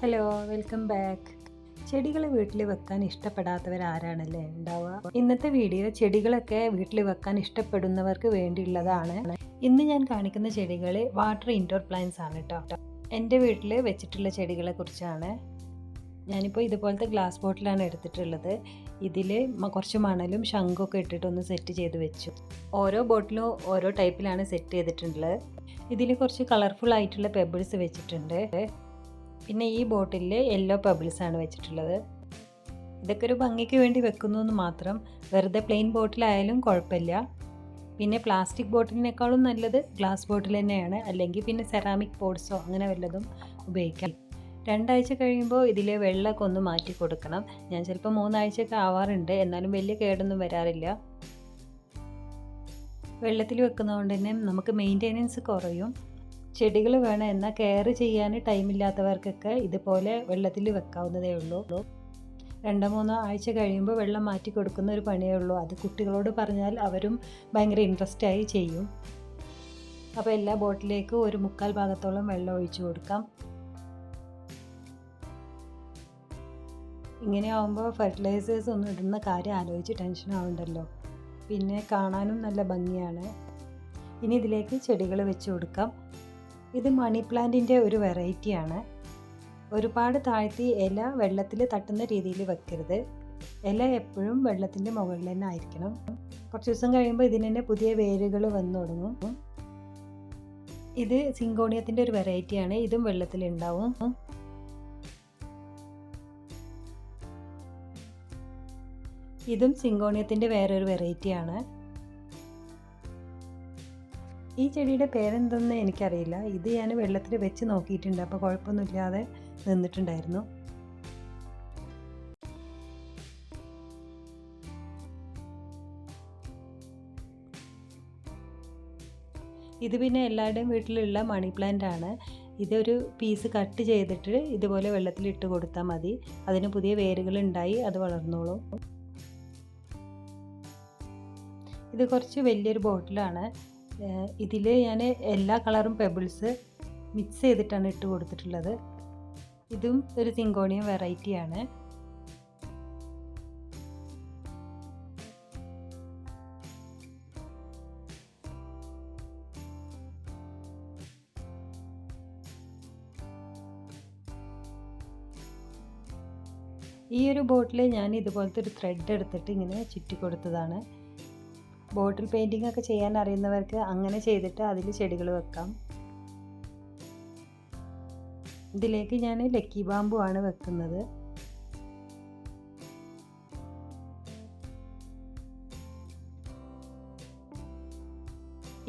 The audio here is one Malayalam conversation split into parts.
Hello, welcome back. ചെടികൾ വീട്ടിൽ വെക്കാൻ ഇഷ്ടപ്പെടാത്തവരാരാണല്ലേ ഉണ്ടാവുക? ഇന്നത്തെ വീഡിയോ ചെടികളൊക്കെ വീട്ടിൽ വെക്കാൻ ഇഷ്ടപ്പെടുന്നവർക്ക് വേണ്ടിയുള്ളതാണ്. ഇന്ന് ഞാൻ കാണിക്കുന്ന ചെടികൾ വാട്ടർ ഇൻഡോർ പ്ലാന്റ്സ് ആണ് കേട്ടോ. എൻ്റെ വീട്ടിൽ വെച്ചിട്ടുള്ള ചെടികളെ കുറിച്ചാണ്. ഞാനിപ്പോൾ ഇതുപോലത്തെ ഗ്ലാസ് ബോട്ടിലാണ് എടുത്തിട്ടുള്ളത്. ഇതിൽ കുറച്ച് മണലും ശംഖൊക്കെ ഇട്ടിട്ടൊന്ന് സെറ്റ് ചെയ്ത് വെച്ചു. ഓരോ ബോട്ടിലും ഓരോ ടൈപ്പിലാണ് സെറ്റ് ചെയ്തിട്ടുള്ളത്. ഇതിൽ കുറച്ച് കളർഫുൾ ആയിട്ടുള്ള പെബിൾസ് വെച്ചിട്ടുണ്ട്. പിന്നെ ഈ ബോട്ടിലിൽ യെല്ലോ പെബിൾസാണ് വെച്ചിട്ടുള്ളത്. ഇതൊക്കെ ഒരു ഭംഗിക്ക് വേണ്ടി വെക്കുന്നു എന്ന് മാത്രം. വെറുതെ പ്ലെയിൻ ബോട്ടിലായാലും കുഴപ്പമില്ല. പിന്നെ പ്ലാസ്റ്റിക് ബോട്ടിലിനേക്കാളും നല്ലത് ഗ്ലാസ് ബോട്ടിൽ തന്നെയാണ്. അല്ലെങ്കിൽ പിന്നെ സെറാമിക് പോട്ട്സോ അങ്ങനെ വല്ലതും ഉപയോഗിക്കാം. 2 ആഴ്ച കഴിയുമ്പോൾ ഇതിലെ വെള്ളമൊക്കെ ഒന്ന് മാറ്റി കൊടുക്കണം. ഞാൻ ചിലപ്പോൾ 3 ആഴ്ചയൊക്കെ ആവാറുണ്ട്. എന്നാലും വലിയ കേടൊന്നും വരാറില്ല. വെള്ളത്തിൽ വെക്കുന്നതുകൊണ്ട് തന്നെ നമുക്ക് മെയിൻ്റെനൻസ് കുറയും. ചെടികൾ വേണം എന്നാൽ കെയർ ചെയ്യാൻ ടൈമില്ലാത്തവർക്കൊക്കെ ഇതുപോലെ വെള്ളത്തിൽ വെക്കാവുന്നതേ ഉള്ളൂ. 2-3 ആഴ്ച കഴിയുമ്പോൾ വെള്ളം മാറ്റി കൊടുക്കുന്ന ഒരു പണിയേ ഉള്ളൂ. അത് കുട്ടികളോട് പറഞ്ഞാൽ അവരും ഭയങ്കര ഇൻട്രസ്റ്റായി ചെയ്യും. അപ്പോൾ എല്ലാ ബോട്ടിലേക്കും ഒരു 1/4 ഭാഗത്തോളം വെള്ളം ഒഴിച്ചു കൊടുക്കാം. ഇങ്ങനെ ആകുമ്പോൾ ഫെർട്ടിലൈസേഴ്സ് ഒന്നും ഇടുന്ന കാര്യം ആലോചിച്ച് ടെൻഷൻ ആവണ്ടല്ലോ. പിന്നെ കാണാനും നല്ല ഭംഗിയാണ്. ഇനി ഇതിലേക്ക് ചെടികൾ വെച്ച് കൊടുക്കാം. ഇത് മണി പ്ലാന്റിൻ്റെ ഒരു വെറൈറ്റിയാണ്. ഒരുപാട് താഴ്ത്തി ഇല വെള്ളത്തിൽ തട്ടുന്ന രീതിയിൽ വെക്കരുത്. ഇല എപ്പോഴും വെള്ളത്തിൻ്റെ മുകളിൽ തന്നെ ആയിരിക്കണം. കുറച്ച് ദിവസം കഴിയുമ്പോൾ ഇതിന് തന്നെ പുതിയ വേരുകൾ വന്നു തുടങ്ങും. ഇത് സിങ്കോണിയത്തിൻ്റെ ഒരു വെറൈറ്റിയാണ്. ഇതും വെള്ളത്തിലുണ്ടാവും. ഇതും സിങ്കോണിയത്തിൻ്റെ വേറൊരു വെറൈറ്റിയാണ്. ഈ ചെടിയുടെ പേരെന്തെന്ന് എനിക്കറിയില്ല. ഇത് ഞാൻ വെള്ളത്തിൽ വെച്ച് നോക്കിയിട്ടുണ്ട്. അപ്പോൾ കുഴപ്പമൊന്നുമില്ലാതെ നിന്നിട്ടുണ്ടായിരുന്നു. ഇത് പിന്നെ എല്ലാവരുടെയും വീട്ടിലുള്ള മണി പ്ലാന്റ് ആണ്. ഇതൊരു പീസ് കട്ട് ചെയ്തിട്ട് ഇതുപോലെ വെള്ളത്തിൽ ഇട്ട് കൊടുത്താൽ മതി. അതിന് പുതിയ വേരുകൾ ഉണ്ടായി അത് വളർന്നോളും. ഇത് കുറച്ച് വലിയൊരു ബോട്ടിലാണ്. ഇതിൽ ഞാൻ എല്ലാ കളറും പെബിൾസ് മിക്സ് ചെയ്തിട്ടാണ് ഇട്ട് കൊടുത്തിട്ടുള്ളത്. ഇതും ഒരു സിങ്കോണിയം വെറൈറ്റിയാണ്. ഈ ഒരു ബോട്ടിൽ ഞാൻ ഇതുപോലത്തെ ഒരു ത്രെഡ് എടുത്തിട്ട് ഇങ്ങനെ ചുറ്റി കൊടുത്തതാണ്. ബോട്ടിൽ പെയിൻറ്റിംഗ് ഒക്കെ ചെയ്യാൻ അറിയുന്നവർക്ക് അങ്ങനെ ചെയ്തിട്ട് അതിൽ ചെടികൾ വെക്കാം. ഇതിലേക്ക് ഞാൻ ലക്കി ബാമ്പു ആണ് വെക്കുന്നത്.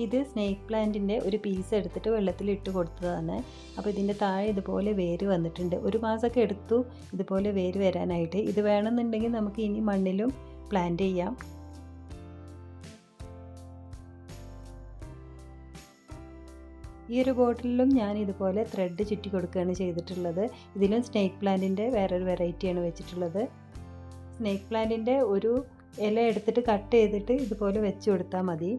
ഇത് സ്നേക്ക് പ്ലാന്റിൻ്റെ ഒരു പീസ് എടുത്തിട്ട് വെള്ളത്തിൽ ഇട്ട് കൊടുത്തതാണ്. അപ്പോൾ ഇതിൻ്റെ താഴെ ഇതുപോലെ വേര് വന്നിട്ടുണ്ട്. 1 മാസമൊക്കെ എടുത്തു ഇതുപോലെ വേര് വരാനായിട്ട്. ഇത് വേണമെന്നുണ്ടെങ്കിൽ നമുക്ക് ഇനി മണ്ണിലും പ്ലാന്റ് ചെയ്യാം. ഈ ഒരു ബോട്ടിലും ഞാൻ ഇതുപോലെ ത്രെഡ് ചുറ്റി കൊടുക്കുകയാണ് ചെയ്തിട്ടുള്ളത്. ഇതിലും സ്നേക്ക് പ്ലാന്റിൻ്റെ വേറൊരു വെറൈറ്റിയാണ് വെച്ചിട്ടുള്ളത്. സ്നേക്ക് പ്ലാന്റിൻ്റെ ഒരു ഇല എടുത്തിട്ട് കട്ട് ചെയ്തിട്ട് ഇതുപോലെ വെച്ച് കൊടുത്താൽ മതി.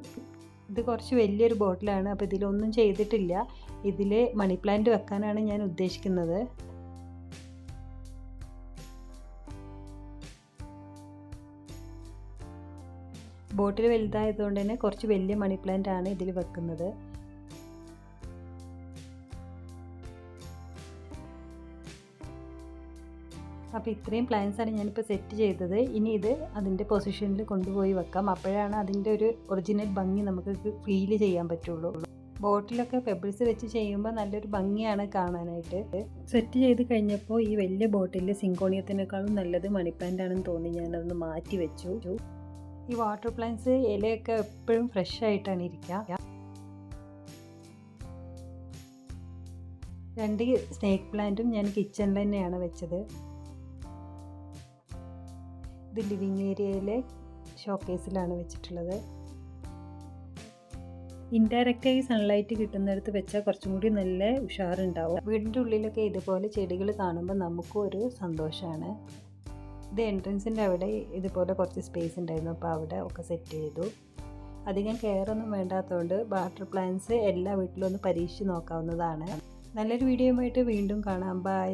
ഇത് കുറച്ച് വലിയൊരു ബോട്ടിലാണ്. അപ്പോൾ ഇതിലൊന്നും ചെയ്തിട്ടില്ല. ഇതിൽ മണി പ്ലാന്റ് വെക്കാനാണ് ഞാൻ ഉദ്ദേശിക്കുന്നത്. ബോട്ടിൽ വലുതായതുകൊണ്ട് തന്നെ കുറച്ച് വലിയ മണി പ്ലാന്റ് ആണ് ഇതിൽ വെക്കുന്നത്. അപ്പോൾ ഇത്രയും പ്ലാന്റ്സാണ് ഞാനിപ്പോൾ സെറ്റ് ചെയ്തത്. ഇനി ഇത് അതിൻ്റെ പൊസിഷനിൽ കൊണ്ടുപോയി വെക്കാം. അപ്പോഴാണ് അതിൻ്റെ ഒരു ഒറിജിനൽ ഭംഗി നമുക്ക് ഫീൽ ചെയ്യാൻ പറ്റുള്ളൂ. ബോട്ടിലൊക്കെ പെബിൾസ് വെച്ച് ചെയ്യുമ്പോൾ നല്ലൊരു ഭംഗിയാണ് കാണാനായിട്ട്. സെറ്റ് ചെയ്ത് കഴിഞ്ഞപ്പോൾ ഈ വലിയ ബോട്ടിൽ സിങ്കോണിയത്തിനേക്കാളും നല്ലത് മണി പ്ലാന്റ് ആണെന്ന് തോന്നി. ഞാനതൊന്ന് മാറ്റി വെച്ചു. ഈ വാട്ടർ പ്ലാന്റ്സ് ഇലയൊക്കെ എപ്പോഴും ഫ്രഷ് ആയിട്ടാണ് ഇരിക്കുക. 2 സ്നേക്ക് പ്ലാന്റും ഞാൻ കിച്ചണിൽ തന്നെയാണ് വെച്ചത്. ഇത് ലിവിങ് ഏരിയയിലെ ഷോക്കേസിലാണ് വെച്ചിട്ടുള്ളത്. ഇൻഡയറക്റ്റായി സൺലൈറ്റ് കിട്ടുന്നിടത്ത് വെച്ചാൽ കുറച്ചും കൂടി നല്ല ഉഷാറുണ്ടാവും. വീടിൻ്റെ ഉള്ളിലൊക്കെ ഇതുപോലെ ചെടികൾ കാണുമ്പോൾ നമുക്കും ഒരു സന്തോഷമാണ്. ഇത് എൻട്രൻസിൻ്റെ അവിടെ ഇതുപോലെ കുറച്ച് സ്പേസ് ഉണ്ടായിരുന്നു. അപ്പോൾ അവിടെ ഒക്കെ സെറ്റ് ചെയ്തു. അധികം കെയറൊന്നും വേണ്ടാത്തതുകൊണ്ട് വാട്ടർ പ്ലാന്റ്സ് എല്ലാ വീട്ടിലും ഒന്ന് പരീക്ഷിച്ച് നോക്കാവുന്നതാണ്. നല്ലൊരു വീഡിയോയുമായിട്ട് വീണ്ടും കാണാം. ബൈ.